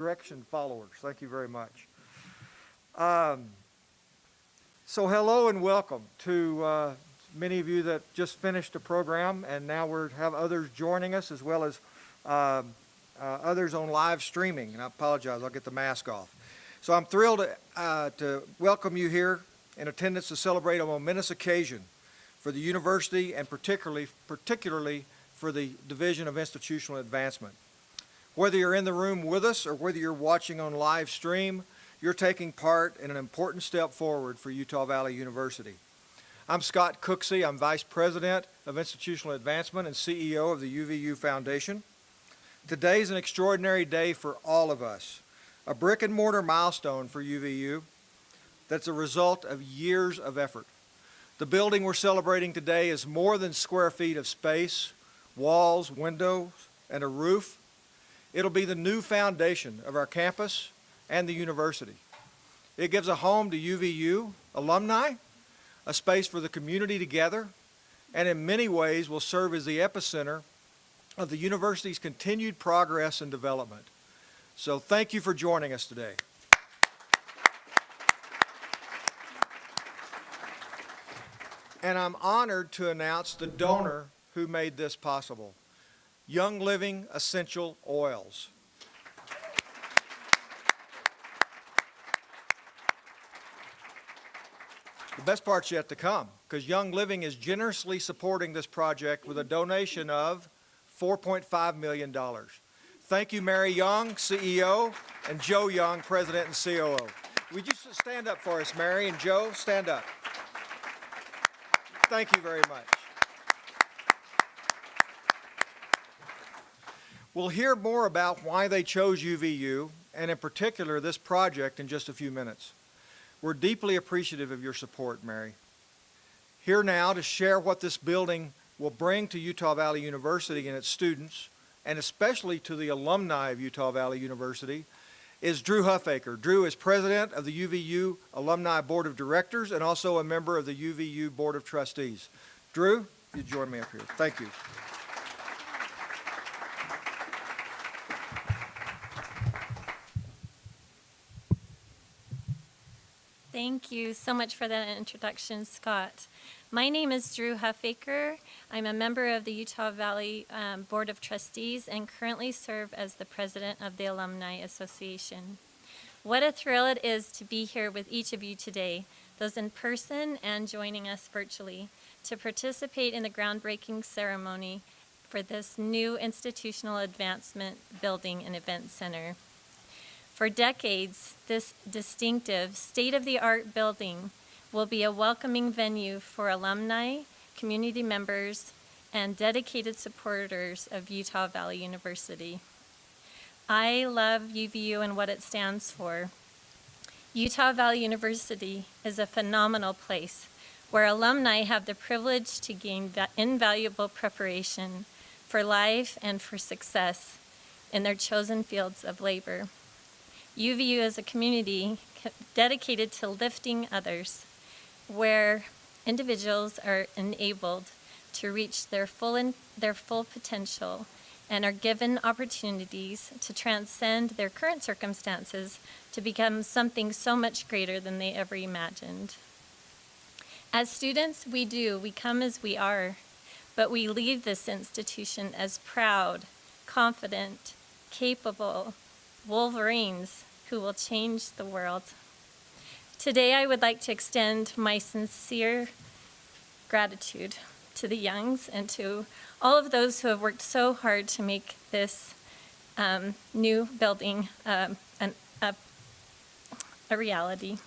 Direction followers. Thank you very much. Um, so hello and welcome to many of you that just finished the program, and now we have others joining us as well as others on live streaming. And I apologize, I'll get the mask off. So I'm thrilled to welcome you here in attendance to celebrate a momentous occasion for the university and particularly for the Division of Institutional Advancement. Whether you're in the room with us or whether you're watching on live stream, you're taking part in an important step forward for Utah Valley University. I'm Scott Cooksey. I'm Vice President of Institutional Advancement and CEO of the UVU Foundation. Today is an extraordinary day for all of us, a brick and mortar milestone for UVU that's a result of years of effort. The building we're celebrating today is more than square feet of space, walls, windows, and a roof. It'll be the new foundation of our campus and the university. It gives a home to UVU alumni, a space for the community to gather, and in many ways will serve as the epicenter of the university's continued progress and development. So thank you for joining us today. And I'm honored to announce the donor who made this possible. Young Living Essential Oils. The best part's yet to come, because Young Living is generously supporting this project with a donation of $4.5 million. Thank you, Mary Young, CEO, and Joe Young, President and COO. Would you stand up for us, Mary and Joe? Stand up. Thank you very much. We'll hear more about why they chose UVU, and in particular this project, in just a few minutes. We're deeply appreciative of your support, Mary. Here now to share what this building will bring to Utah Valley University and its students, and especially to the alumni of Utah Valley University, is Drew Huffaker. Drew is president of the UVU Alumni Board of Directors and also a member of the UVU Board of Trustees. Drew, you join me up here. Thank you. Thank you so much for that introduction, Scott. My name is Drew Huffaker. I'm a member of the Utah Valley Board of Trustees and currently serve as the president of the Alumni Association. What a thrill it is to be here with each of you today, those in person and joining us virtually, to participate in the groundbreaking ceremony for this new institutional advancement building and event center. For decades, this distinctive, state-of-the-art building will be a welcoming venue for alumni, community members, and dedicated supporters of Utah Valley University. I love UVU and what it stands for. Utah Valley University is a phenomenal place where alumni have the privilege to gain invaluable preparation for life and for success in their chosen fields of labor. UVU is a community dedicated to lifting others, where individuals are enabled to reach their full potential and are given opportunities to transcend their current circumstances to become something so much greater than they ever imagined. As students, we come as we are, but we leave this institution as proud, confident, capable Wolverines who will change the world. Today, I would like to extend my sincere gratitude to the Youngs and to all of those who have worked so hard to make this new building a reality.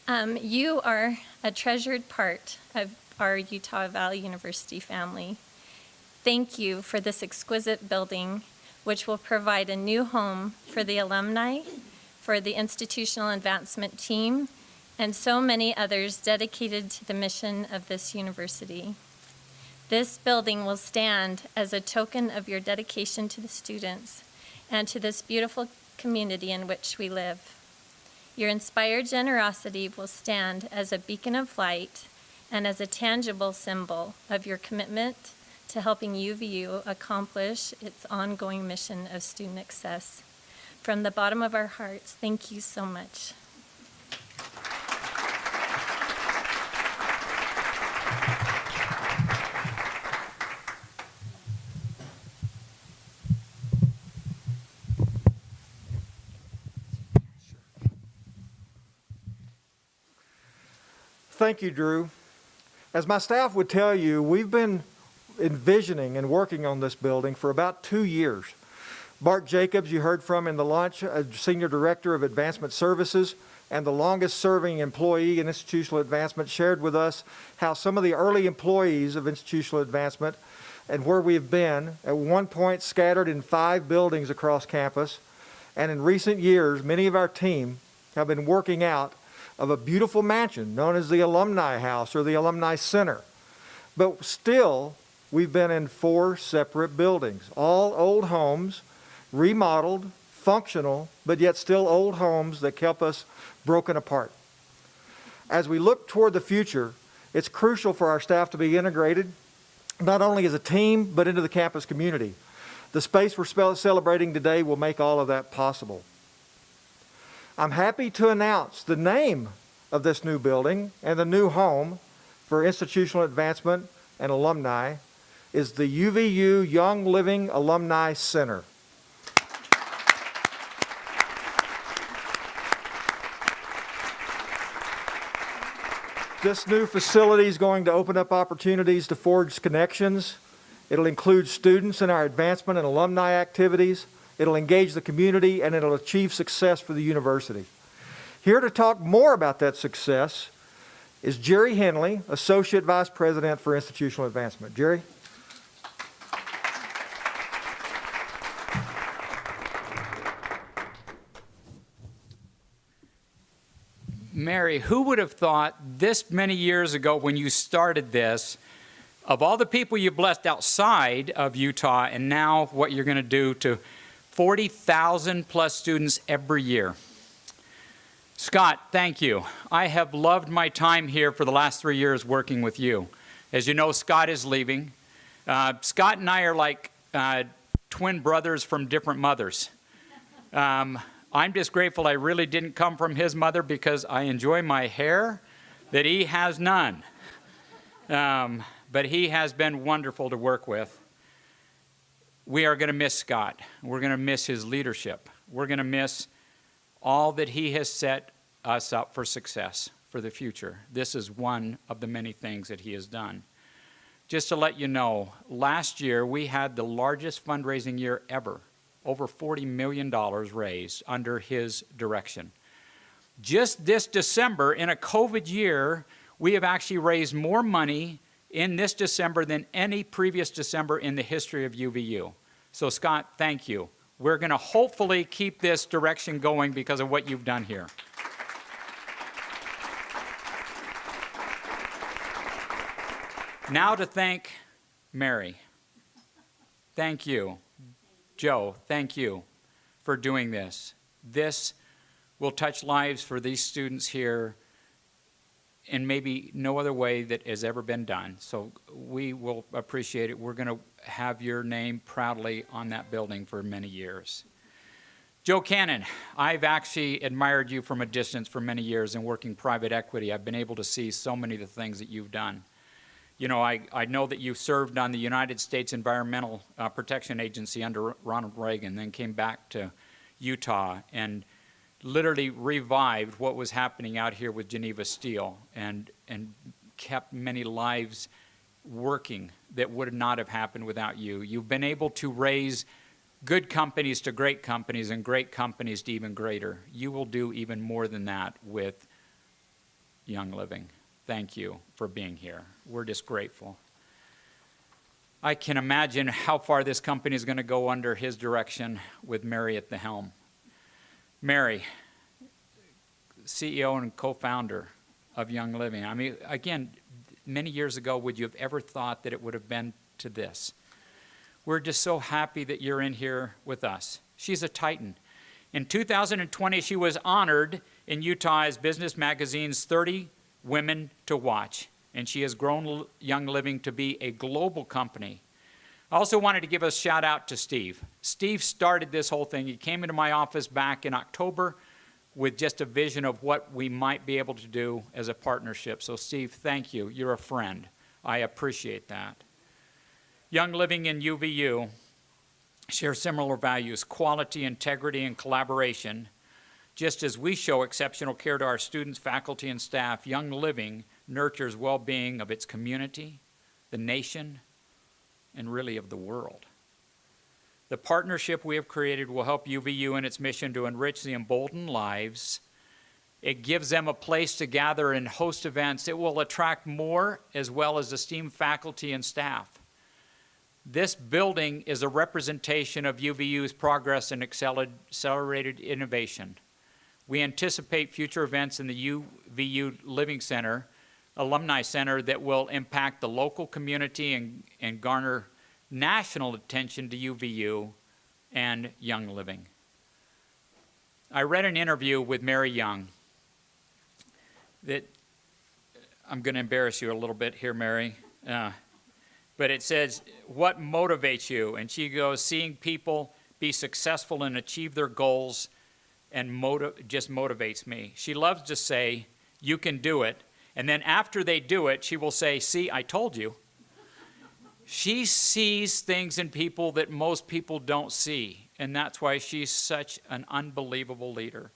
You are a treasured part of our Utah Valley University family. Thank you for this exquisite building, which will provide a new home for the alumni, for the institutional advancement team, and so many others dedicated to the mission of this university. This building will stand as a token of your dedication to the students and to this beautiful community in which we live. Your inspired generosity will stand as a beacon of light and as a tangible symbol of your commitment to helping UVU accomplish its ongoing mission of student success. From the bottom of our hearts, thank you so much. Thank you, Drew. As my staff would tell you, we've been envisioning and working on this building for about 2 years. Bart Jacobs, you heard from in the lunch, Senior Director of Advancement Services and the longest serving employee in institutional advancement, shared with us how some of the early employees of institutional advancement and where we have been, at one point scattered in 5 buildings across campus, and in recent years, many of our team have been working out of a beautiful mansion known as the Alumni House or the Alumni Center. But still, we've been in 4 separate buildings, all old homes, remodeled, functional, but yet still old homes that kept us broken apart. As we look toward the future, it's crucial for our staff to be integrated, not only as a team, but into the campus community. The space we're celebrating today will make all of that possible. I'm happy to announce the name of this new building and the new home for institutional advancement and alumni is the UVU Young Living Alumni Center. This new facility is going to open up opportunities to forge connections. It'll include students in our advancement and alumni activities. It'll engage the community, and it'll achieve success for the university. Here to talk more about that success is Jerry Henley, Associate Vice President for Institutional Advancement. Jerry? Mary, who would have thought this many years ago when you started this, of all the people you blessed outside of Utah, and now what you're going to do to 40,000 plus students every year. Scott, thank you. I have loved my time here for the last 3 years working with you. As you know, Scott is leaving. Scott and I are like twin brothers from different mothers. I'm just grateful I really didn't come from his mother because I enjoy my hair that he has none. But he has been wonderful to work with. We are going to miss Scott. We're going to miss his leadership. We're going to miss all that he has set us up for success for the future. This is one of the many things that he has done. Just to let you know, last year we had the largest fundraising year ever, over $40 million raised under his direction. Just this December, in a COVID year, we have actually raised more money in this December than any previous December in the history of UVU. So Scott, thank you. We're going to hopefully keep this direction going because of what you've done here. Now to thank Mary. Thank you. Joe, thank you for doing this. This will touch lives for these students here in maybe no other way that has ever been done. So we will appreciate it. We're going to have your name proudly on that building for many years. Joe Cannon, I've actually admired you from a distance for many years in working private equity. I've been able to see so many of the things that you've done. You know, I know that you served on the United States Environmental Protection Agency under Ronald Reagan, then came back to Utah and literally revived what was happening out here with Geneva Steel and kept many lives working that would not have happened without you. You've been able to raise good companies to great companies and great companies to even greater. You will do even more than that with Young Living. Thank you for being here. We're just grateful. I can imagine how far this company is going to go under his direction with Mary at the helm. Mary, CEO and co-founder of Young Living. I mean, again, many years ago, would you have ever thought that it would have been to this? We're just so happy that you're in here with us. She's a titan. In 2020, she was honored in Utah as Business Magazine's 30 Women to Watch, and she has grown Young Living to be a global company I also wanted to give a shout out to Steve. Steve started this whole thing. He came into my office back in October with just a vision of what we might be able to do as a partnership. So Steve, thank you. You're a friend. I appreciate that. Young Living in UVU share similar values: quality, integrity, and collaboration. Just as we show exceptional care to our students, faculty, and staff, Young Living nurtures well-being of its community, the nation, and really of the world. The partnership we have created will help UVU in its mission to enrich the emboldened lives. It gives them a place to gather and host events. It will attract more as well as esteemed faculty and staff. This building is a representation of UVU's progress and accelerated innovation. We anticipate future events in the UVU Living Center, Alumni Center, that will impact the local community and garner national attention to UVU and Young Living. I read an interview with Mary Young that, I'm going to embarrass you a little bit here, Mary, but it says, what motivates you? And she goes, seeing people be successful and achieve their goals and just motivates me. She loves to say, you can do it. And then after they do it, she will say, see, I told you. She sees things in people that most people don't see, and that's why she's such an unbelievable leader.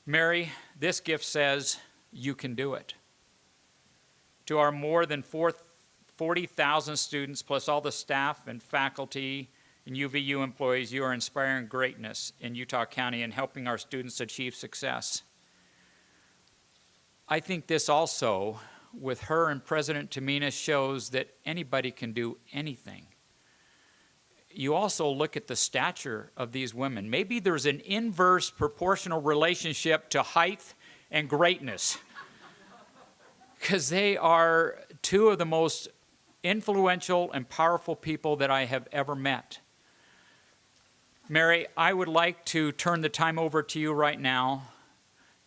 Mary, this gift says, you can do it. To our more than 40,000 students, plus all the staff and faculty and UVU employees, you are inspiring greatness in Utah County and helping our students achieve success. I think this also, with her and President Tamina, shows that anybody can do anything. You also look at the stature of these women. Maybe there's an inverse proportional relationship to height and greatness, because they are two of the most influential and powerful people that I have ever met. Mary, I would like to turn the time over to you right now.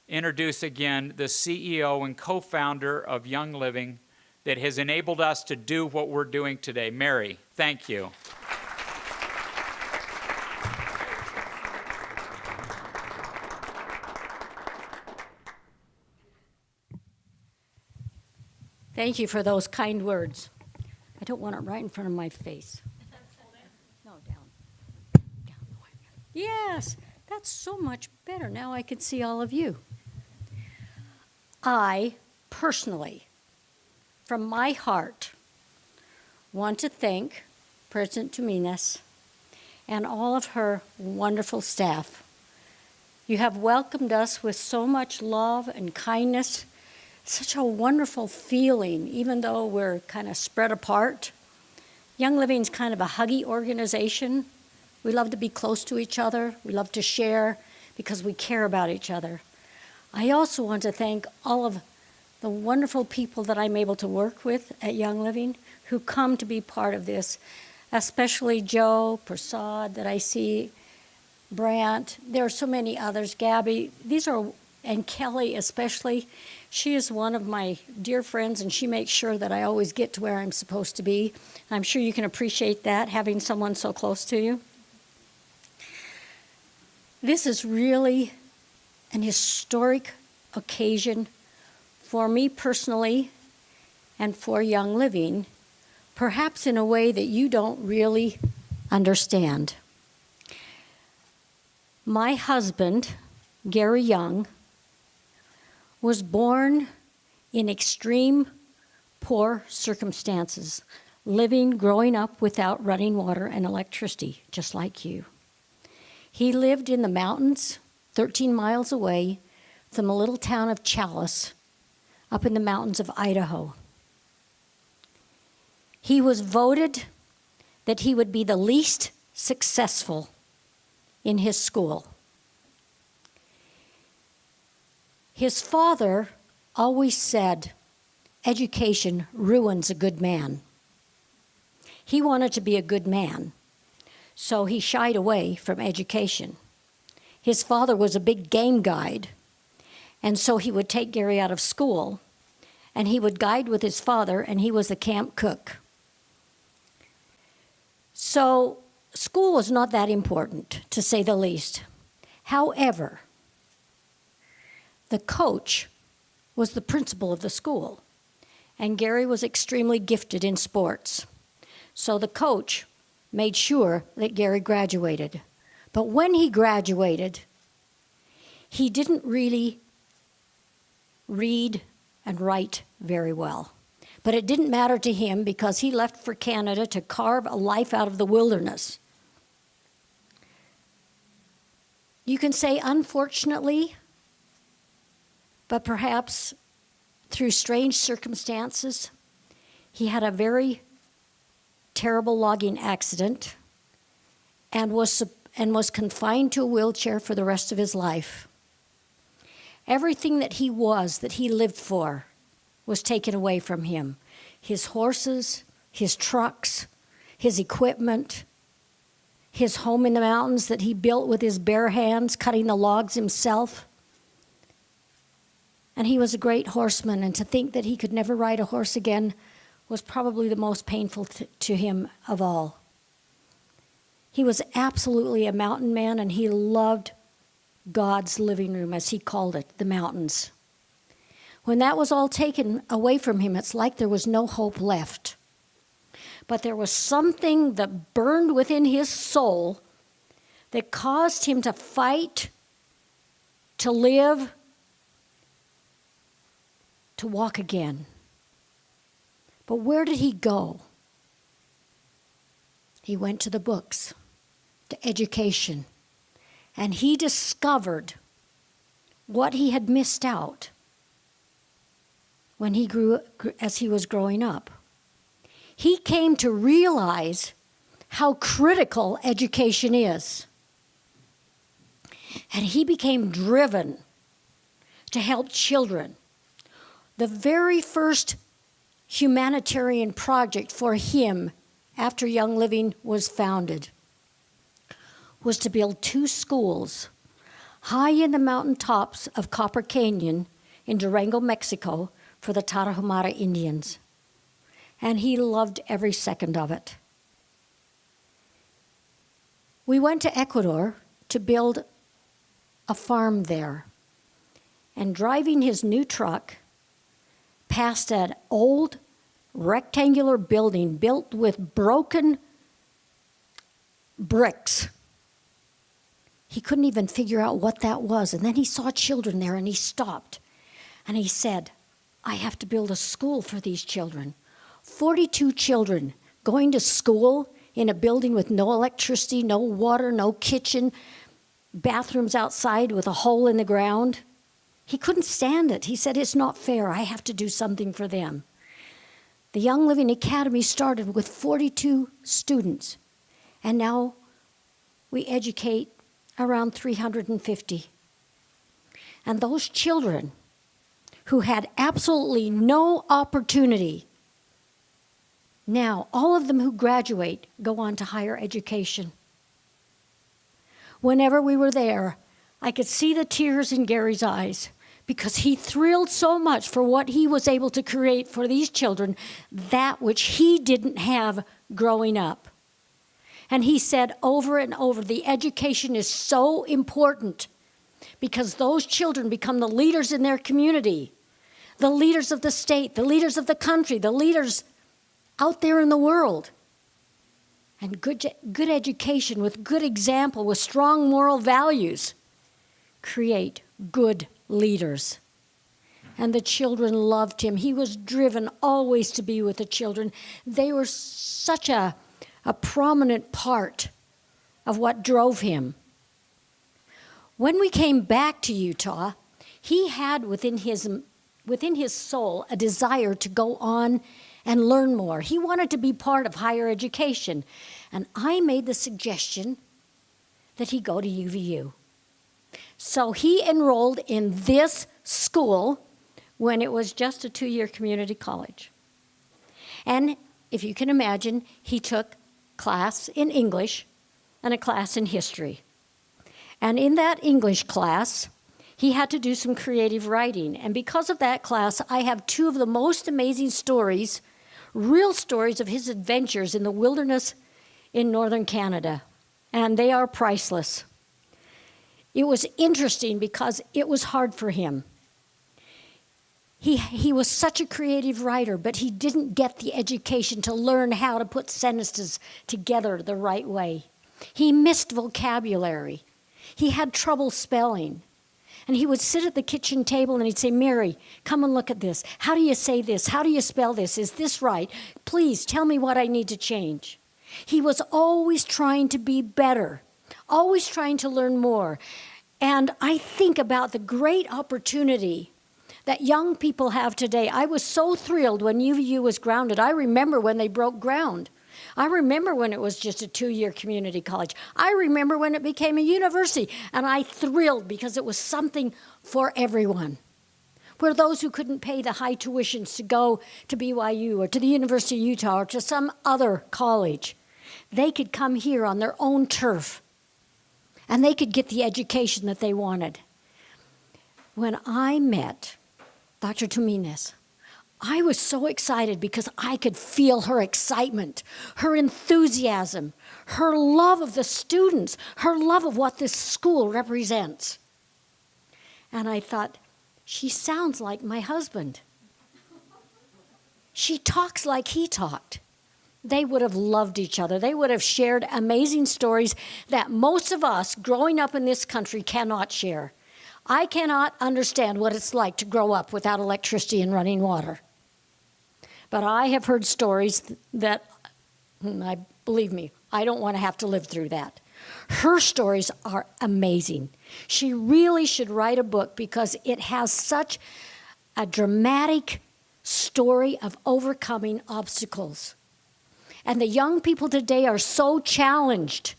Introduce again the CEO and co-founder of Young Living that has enabled us to do what we're doing today. Mary, thank you. Thank you for those kind words. I don't want it right in front of my face. No, down. Yes, that's so much better. Now I can see all of you. I, personally, from my heart, want to thank President Dominguez and all of her wonderful staff. You have welcomed us with so much love and kindness, such a wonderful feeling, even though we're kind of spread apart. Young Living's kind of a huggy organization. We love to be close to each other. We love to share because we care about each other. I also want to thank all of the wonderful people that I'm able to work with at Young Living who come to be part of this, especially Joe, Prasad, that I see, Brant. There are so many others, Gabby. And Kelly especially. She is one of my dear friends, and she makes sure that I always get to where I'm supposed to be. I'm sure you can appreciate that, having someone so close to you. This is really an historic occasion for me personally and for Young Living, perhaps in a way that you don't really understand. My husband, Gary Young, was born in extreme poor circumstances, growing up without running water and electricity, just like you. He lived in the mountains 13 miles away from the little town of Chalice, up in the mountains of Idaho. He was voted that he would be the least successful in his school. His father always said, education ruins a good man. He wanted to be a good man, so he shied away from education. His father was a big game guide, and so he would take Gary out of school, and he would guide with his father, and he was the camp cook. So school was not that important, to say the least. However, the coach was the principal of the school, and Gary was extremely gifted in sports. So the coach made sure that Gary graduated. But when he graduated, he didn't really read and write very well. But it didn't matter to him because he left for Canada to carve a life out of the wilderness. You can say unfortunately, but perhaps through strange circumstances, he had a very terrible logging accident and was confined to a wheelchair for the rest of his life. Everything that he lived for, was taken away from him. His horses, his trucks, his equipment, his home in the mountains that he built with his bare hands, cutting the logs himself. And he was a great horseman, and to think that he could never ride a horse again was probably the most painful to him of all. He was absolutely a mountain man, and he loved God's living room, as he called it, the mountains. When that was all taken away from him, it's like there was no hope left. But there was something that burned within his soul that caused him to fight, to live, to walk again. But where did he go? He went to the books, to education, and he discovered what he had missed out when he as he was growing up. He came to realize how critical education is. And he became driven to help children. The very first humanitarian project for him after Young Living was founded was to build 2 schools high in the mountaintops of Copper Canyon in Durango, Mexico, for the Tarahumara Indians. And he loved every second of it. We went to Ecuador to build a farm there. And driving his new truck past an old rectangular building built with broken bricks, he couldn't even figure out what that was. And then he saw children there and he stopped. And he said, I have to build a school for these children. 42 children going to school in a building with no electricity, no water, no kitchen, bathrooms outside with a hole in the ground. He couldn't stand it. He said, it's not fair. I have to do something for them. The Young Living Academy started with 42 students, and now we educate around 350. And those children who had absolutely no opportunity, now all of them who graduate go on to higher education. Whenever we were there, I could see the tears in Gary's eyes because he thrilled so much for what he was able to create for these children, that which he didn't have growing up. And he said over and over, the education is so important because those children become the leaders in their community, the leaders of the state, the leaders of the country, the leaders out there in the world. And good education with good example, with strong moral values, create good leaders. And the children loved him. He was driven always to be with the children. They were such a prominent part of what drove him. When we came back to Utah, he had within his soul a desire to go on and learn more. He wanted to be part of higher education. And I made the suggestion that he go to UVU. So he enrolled in this school when it was just a 2-year community college. And if you can imagine, he took class in English and a class in history. And in that English class, he had to do some creative writing. And because of that class, I have 2 of the most amazing stories, real stories of his adventures in the wilderness in northern Canada, and they are priceless. It was interesting because it was hard for him. He was such a creative writer, but he didn't get the education to learn how to put sentences together the right way. He missed vocabulary. He had trouble spelling. And he would sit at the kitchen table and he'd say, Mary, come and look at this. How do you say this? How do you spell this? Is this right? Please tell me what I need to change. He was always trying to be better, always trying to learn more. And I think about the great opportunity that young people have today. I was so thrilled when UVU was grounded. I remember when they broke ground. I remember when it was just a 2-year community college. I remember when it became a university, and I thrilled because it was something for everyone. Where those who couldn't pay the high tuitions to go to BYU or to the University of Utah or to some other college, they could come here on their own turf, and they could get the education that they wanted. When I met Dr. Tumines, I was so excited because I could feel her excitement, her enthusiasm, her love of the students, her love of what this school represents. And I thought, she sounds like my husband. She talks like he talked. They would have loved each other. They would have shared amazing stories that most of us growing up in this country cannot share. I cannot understand what it's like to grow up without electricity and running water. But I have heard stories that, believe me, I don't want to have to live through that. Her stories are amazing. She really should write a book because it has such a dramatic story of overcoming obstacles. And the young people today are so challenged.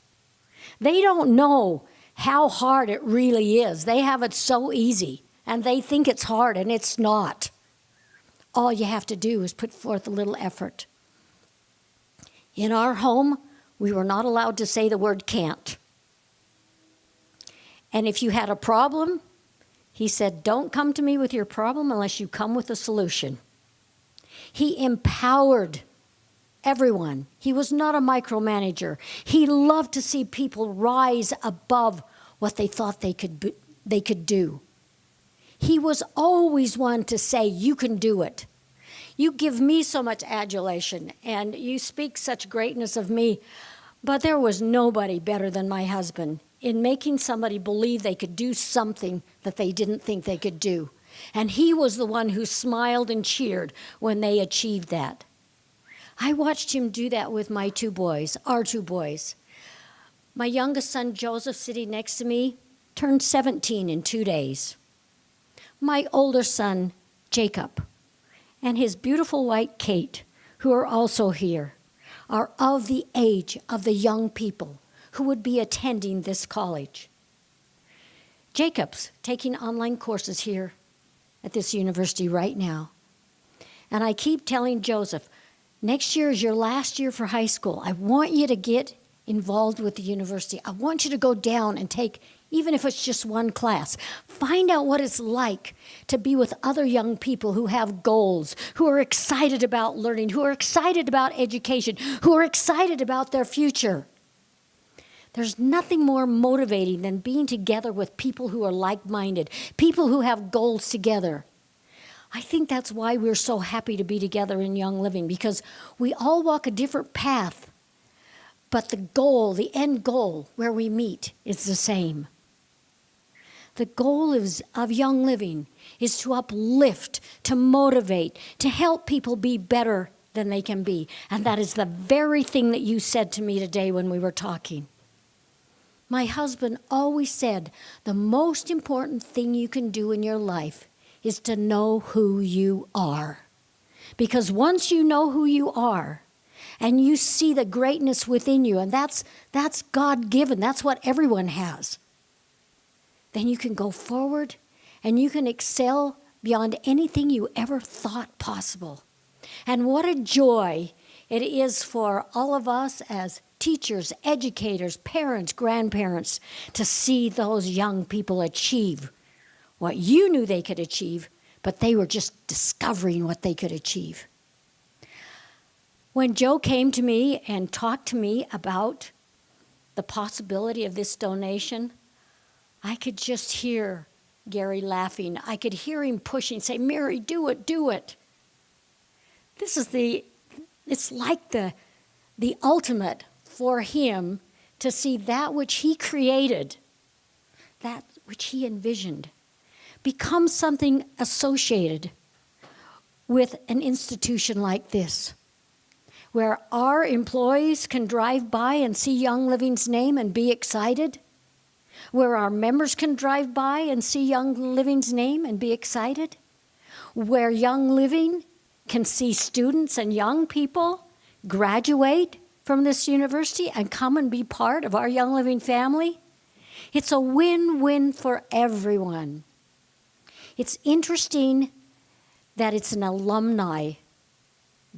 They don't know how hard it really is. They have it so easy, and they think it's hard, and it's not. All you have to do is put forth a little effort. In our home, we were not allowed to say the word can't. And if you had a problem, he said, don't come to me with your problem unless you come with a solution. He empowered everyone. He was not a micromanager. He loved to see people rise above what they thought they could do. He was always one to say, you can do it. You give me so much adulation, and you speak such greatness of me, but there was nobody better than my husband in making somebody believe they could do something that they didn't think they could do. And he was the one who smiled and cheered when they achieved that. I watched him do that with my 2 boys, our 2 boys. My youngest son, Joseph, sitting next to me, turned 17 in 2 days. My older son, Jacob, and his beautiful wife, Kate, who are also here, are of the age of the young people who would be attending this college. Jacob's taking online courses here at this university right now. And I keep telling Joseph, next year is your last year for high school. I want you to get involved with the university. I want you to go down and take, even if it's just one class, find out what it's like to be with other young people who have goals, who are excited about learning, who are excited about education, who are excited about their future. There's nothing more motivating than being together with people who are like-minded, people who have goals together. I think that's why we're so happy to be together in Young Living, because we all walk a different path, but the goal, the end goal where we meet is the same. The goal of Young Living is to uplift, to motivate, to help people be better than they can be. And that is the very thing that you said to me today when we were talking. My husband always said, the most important thing you can do in your life is to know who you are. Because once you know who you are, and you see the greatness within you, and that's God-given, that's what everyone has, then you can go forward and you can excel beyond anything you ever thought possible. And what a joy it is for all of us as teachers, educators, parents, grandparents, to see those young people achieve what you knew they could achieve, but they were just discovering what they could achieve. When Joe came to me and talked to me about the possibility of this donation, I could just hear Gary laughing. I could hear him pushing, say, Mary, do it, do it. It's like the ultimate for him to see that which he created, that which he envisioned, become something associated with an institution like this, where our employees can drive by and see Young Living's name and be excited, where our members can drive by and see Young Living's name and be excited, where Young Living can see students and young people graduate from this university and come and be part of our Young Living family. It's a win-win for everyone. It's interesting that it's an alumni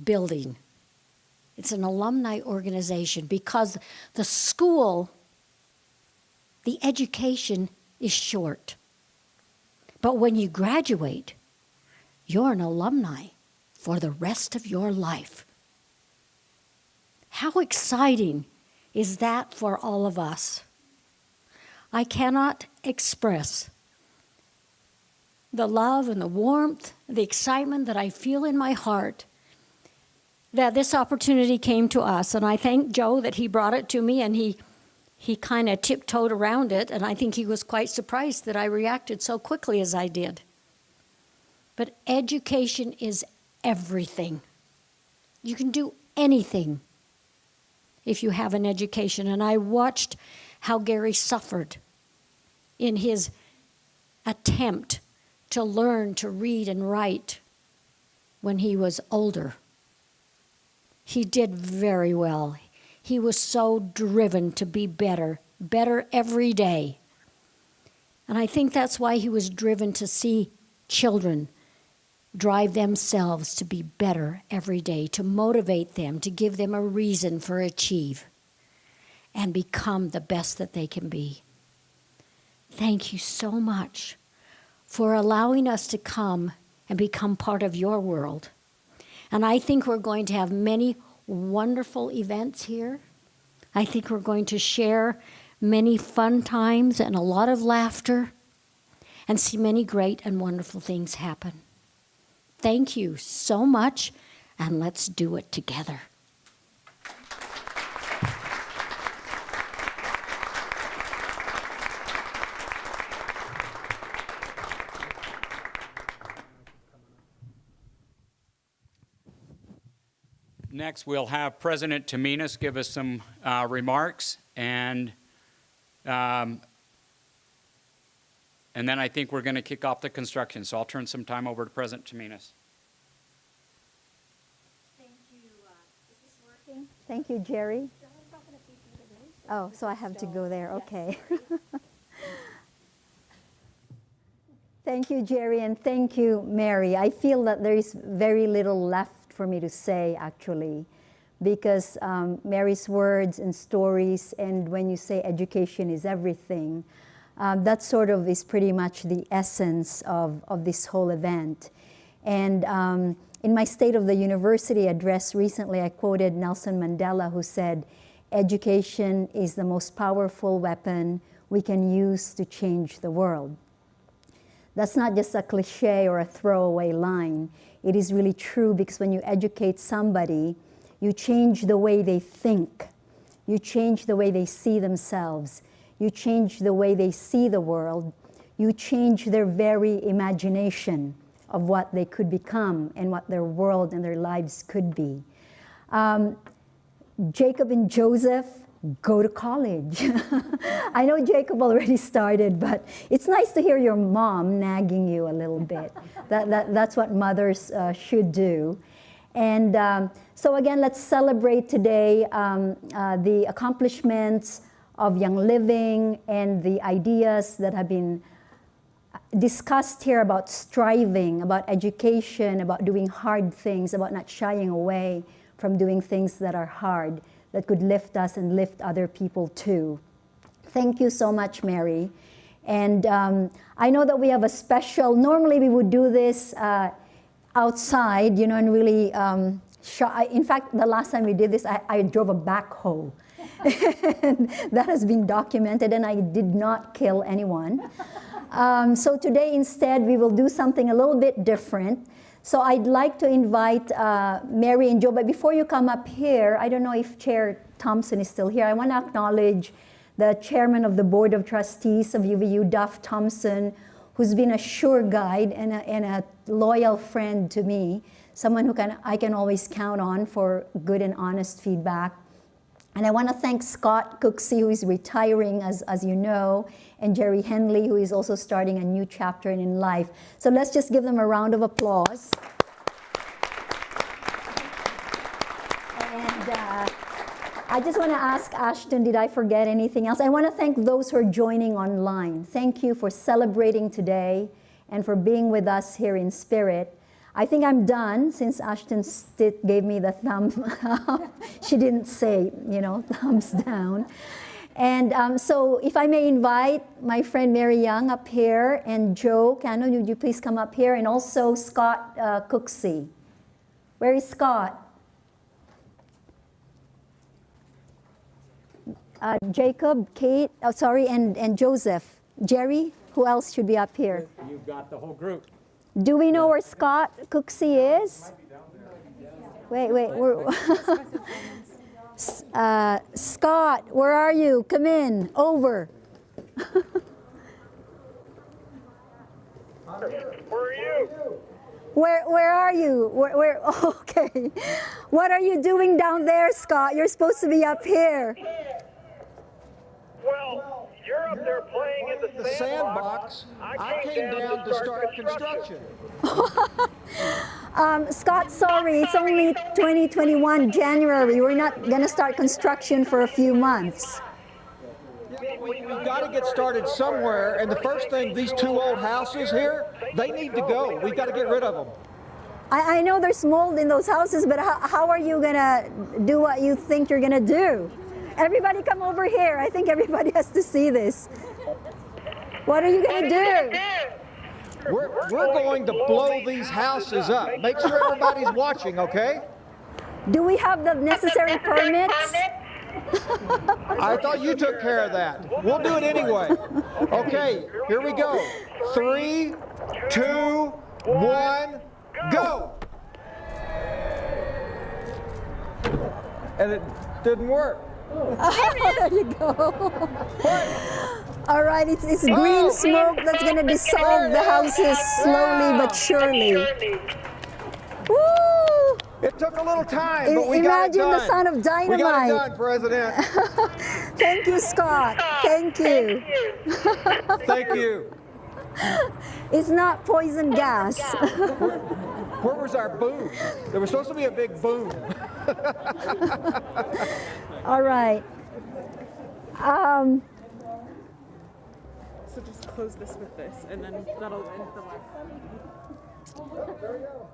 building. It's an alumni organization because the school, the education is short. But when you graduate, you're an alumni for the rest of your life. How exciting is that for all of us? I cannot express the love and the warmth, the excitement that I feel in my heart that this opportunity came to us. And I thank Joe that he brought it to me, and he kind of tiptoed around it, and I think he was quite surprised that I reacted so quickly as I did. But education is everything. You can do anything if you have an education. And I watched how Gary suffered in his attempt to learn to read and write when he was older. He did very well. He was so driven to be better every day. And I think that's why he was driven to see children drive themselves to be better every day, to motivate them, to give them a reason for achieve and become the best that they can be. Thank you so much for allowing us to come and become part of your world. And I think we're going to have many wonderful events here. I think we're going to share many fun times and a lot of laughter and see many great and wonderful things happen. Thank you so much, and let's do it together. Next, we'll have President Taminas give us some remarks, and then I think we're going to kick off the construction. So I'll turn some time over to President Taminas. Thank you. Is this working? Thank you, Jerry. Oh, so I have to go there. Okay. Thank you, Jerry, and thank you, Mary. I feel that there is very little left for me to say, actually, because Mary's words and stories, and when you say education is everything, that sort of is pretty much the essence of this whole event. And in my State of the University address recently, I quoted Nelson Mandela, who said, "Education is the most powerful weapon we can use to change the world." That's not just a cliche or a throwaway line. It is really true, because when you educate somebody, you change the way they think. You change the way they see themselves. You change the way they see the world. You change their very imagination of what they could become and what their world and their lives could be. Jacob and Joseph go to college. I know Jacob already started, but it's nice to hear your mom nagging you a little bit. That's what mothers should do. And so again, let's celebrate today the accomplishments of Young Living and the ideas that have been discussed here about striving, about education, about doing hard things, about not shying away from doing things that are hard, that could lift us and lift other people too. Thank you so much, Mary. And I know that we have a special, normally we would do this outside, and really In fact, the last time we did this, I drove a backhoe. And that has been documented, and I did not kill anyone. So today, instead, we will do something a little bit different. So I'd like to invite Mary and Joe, but before you come up here, I don't know if Chair Thompson is still here. I want to acknowledge the Chairman of the Board of Trustees of UVU, Duff Thompson, who's been a sure guide and a loyal friend to me, someone who I can always count on for good and honest feedback. And I want to thank Scott Cooksey, who is retiring, as you know, and Jerry Henley, who is also starting a new chapter in life. So let's just give them a round of applause. And I just want to ask Ashton, did I forget anything else? I want to thank those who are joining online. Thank you for celebrating today and for being with us here in spirit. I think I'm done, since Ashton gave me the thumb up. She didn't say, thumbs down. And so if I may invite my friend Mary Young up here, and Joe Cano, would you please come up here, and also Scott Cooksey. Where is Scott? Jacob, Kate, and Joseph. Jerry, who else should be up here? You've got the whole group. Do we know where Scott Cooksey is? Wait, Scott, where are you? Come in, over. Where are you? Where are you? Where? Okay. What are you doing down there, Scott? You're supposed to be up here. Well, you're up there playing in the sandbox. I came down to start construction. Scott, sorry, it's only 2021 January. We're not going to start construction for a few months. We've got to get started somewhere, and the first thing, these two old houses here, they need to go. We've got to get rid of them. I know there's mold in those houses, but how are you going to do what you think you're going to do? Everybody come over here. I think everybody has to see this. What are you going to do? We're going to blow these houses up. Make sure everybody's watching, okay? Do we have the necessary permits? I thought you took care of that. We'll do it anyway. Okay, here we go. 3, 2, 1, go! And it didn't work. Oh, there you go. All right, it's green smoke that's going to dissolve the houses slowly but surely. Woo! It took a little time, but we got it done. Imagine the sound of dynamite. We got it done, President. Thank you, Scott. Thank you. Thank you. It's not poison gas. Where was our boom? There was supposed to be a big boom. All right. So just close this with this, and then that'll end the live. There you go.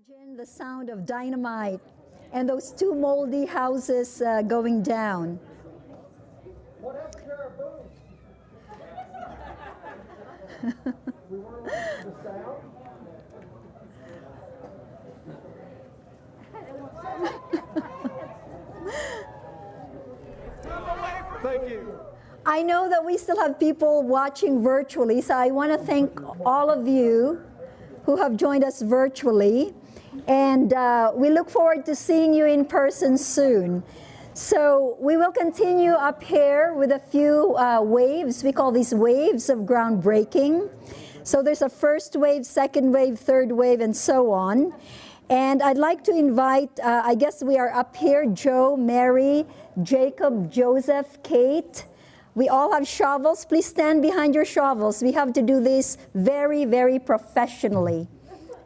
Imagine the sound of dynamite and those two moldy houses going down. What happened to our boom? We weren't listening to the sound. Thank you. I know that we still have people watching virtually, so I want to thank all of you who have joined us virtually. And we look forward to seeing you in person soon. So we will continue up here with a few waves. We call these waves of groundbreaking. So there's a first wave, second wave, third wave, and so on. And I'd like to invite, I guess we are up here, Joe, Mary, Jacob, Joseph, Kate. We all have shovels. Please stand behind your shovels. We have to do this very, very professionally.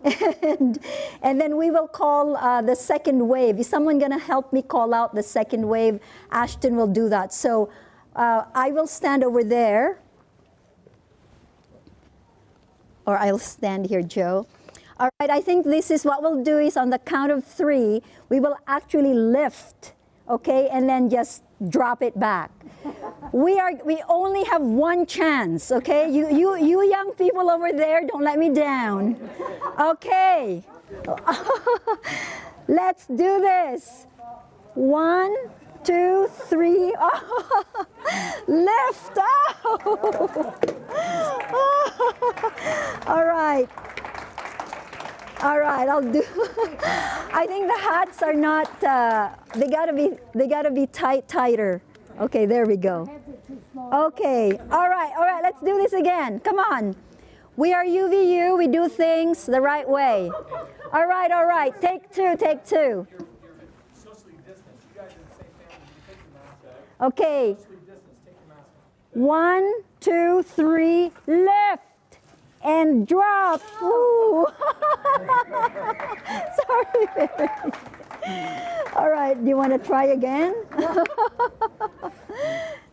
And then we will call the second wave. Is someone going to help me call out the second wave? Ashton will do that. So I will stand over there. Or I'll stand here, Joe. All right, I think this is what we'll do is on the count of 3, we will actually lift, okay? And then just drop it back. We only have one chance, okay? You young people over there, don't let me down. Okay. Let's do this. 1, 2, 3. Oh, lift. Oh. All right. All right, I'll do. I think the hats are not. They gotta be tighter. Okay, there we go. Okay. All right. Let's do this again. Come on. We are UVU. We do things the right way. All right. Take two. Okay. 1, 2, 3, lift and drop. Ooh. Sorry, Mary. All right, do you want to try again?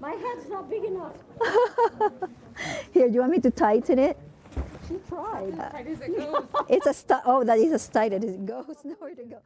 My head's not big enough. Here, do you want me to tighten it? She tried. Tight as it goes. It's a that is as tight as it goes. Nowhere to go.